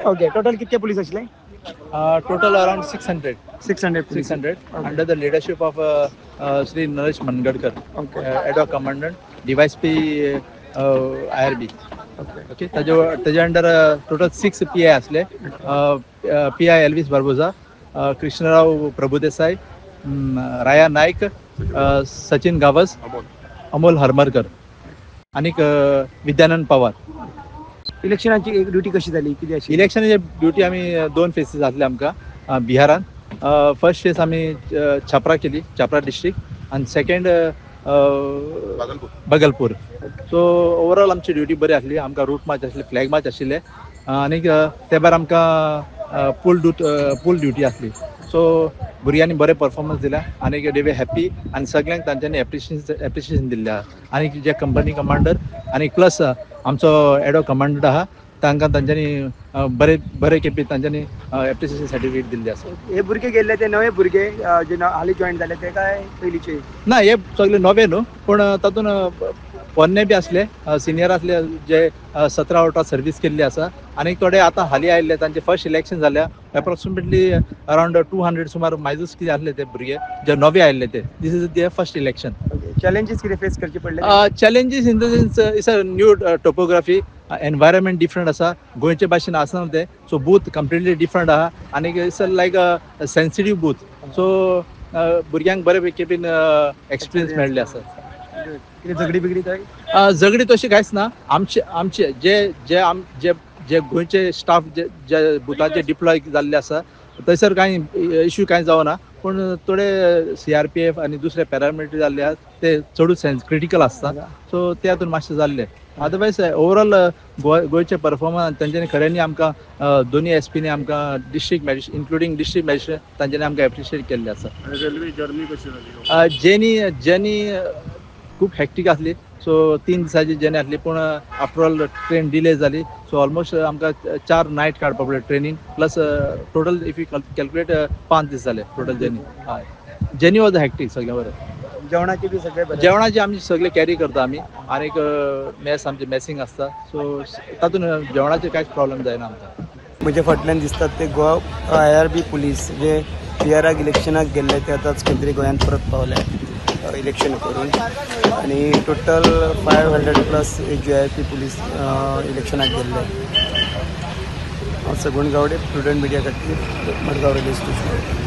Okay total कितके police आसले? Total around 600. 600 Under the leadership of Sri Naresh Mangadkar, Okay. Ad hoc Commandant, DYSP IRB. Okay. त्याच्या under total 6 PI असले. PI Elvis Barbosa, Krishnarao Prabhudesai, राया नाईक, सचिन गावस, अमोल हरमरकर आणि विद्यानंद पवार. इलेक्शनाची एक duty कशी झाली? किती अशी? इलेक्शनची ड्युटी आम्ही 2 फेसेस आसले आमकां बिहारान. फर्स्ट फेस आम्ही छापरा केली, छापरा डिस्ट्रिक्ट, आणि सेकंड बगलपूर. सो ओवरऑल आमची ड्युटी बरी आसली. आमकां रूट मार्च आसले, फ्लॅग मार्च आशिल्ले, आनी त्या भायर आमकां पूल ड्युटी आसली. सो भुरग्यांनी बरे परफॉर्मन्स दिला आणि दे वे हॅप्पी, आणि सगळ्यांक तांच्यांनी एप्रिशिएशन दिल्लें आहा. आणि जे कंपनी कमांडर आणि प्लस आमचो एडो कमांडंट आहा तांकां तांच्यांनी बरे केपी तांच्यांनी एप्रिसिएशन सर्टिफिकेट दिल्ले आसा. हे भुरगे गेल्ले ते नवे भुरगे जे हालीं जॉईन जाले ते काय पयलींचे? ना, हे सगळे नवे न्हू, पूण तातूंत पोन्ने बी आसले, सिनियर आसले जे 17 वर्सां सर्वीस केल्ली आसा, आनी थोडे आतां हालीं आयिल्ले. तांचे फर्स्ट इलेक्शन जाल्या. एप्रोक्सिमेटली अरावंड 200 सुमार मायजूस कितें आसले ते भुरगे जे नवे आयिल्ले ते. This is their first election. Challenges कितें फेस करचे पडले? Challenges in the sense it's a new topography, environment different आसा, गोंयचे भाशेन आसना ते. सो बूथ कंप्लिटली डिफरंट आहा, आनी it's like a sensitive booth. So भुरग्यांक बरे केपीन एक्सपिरियन्स मेळ्ळे आसा. झगडी बिगडी काय? झगडी तशी कांयच ना. आमचे जे गोंयचे स्टाफ जे बुथाचे डिप्लॉय जाल्ले आसा थंयसर कांय इश्यू कांय जावना. पूण थोडे CRPF आनी दुसरे पॅरामिलिटरी जाल्ले आहात ते चडूच क्रिटिकल आसता. सो ते हातून मातशें जाल्ले. अदरवायज ओवरऑल गोंयचे परफॉर्मन्स तांच्यांनी खऱ्यांनी आमकां दोनी SPनी आमकां district magistrate including district magistrate तांच्यांनी आमकां एप्रिशिएट केल्ले आसा. रेल्वे जर्नी कशी जाली? जर्नी खूब हॅक्टीक आसली. सो 3 दिसांची जर्नी आसली, पूण आफ्टर ऑल ट्रेन डिले जाली. सो ऑलमोस्ट आमकां 4 नायट काडपा पडले ट्रेनीन, plus total if you calculate 5 दीस जाले टोटल जर्नी. हय, जर्नी वॉज हॅक्टीक सगळें बरें. जेवणाची बी सगळे बरें? जेवणाचे आमी सगळे कॅरी करता आमी, आनी मॅस आमचे मॅसिंग आसता. सो तातूंत जेवणाचे कांयच प्रॉब्लेम जायना आमकां. म्हजे फाटल्यान दिसतात ते गोवा IRB पुलीस जे बिहाराक इलेक्शनाक गेल्ले ते आतांच खंय तरी गोंयांत परत पावले इलेक्शन करून, आणि टोटल 500+ GIP पुलीस इलेक्शनाक गेल्ले. हांव सगूण गावडे, प्रुडंट मिडिया खातीर, मडगांव रेल्वे स्टेशन.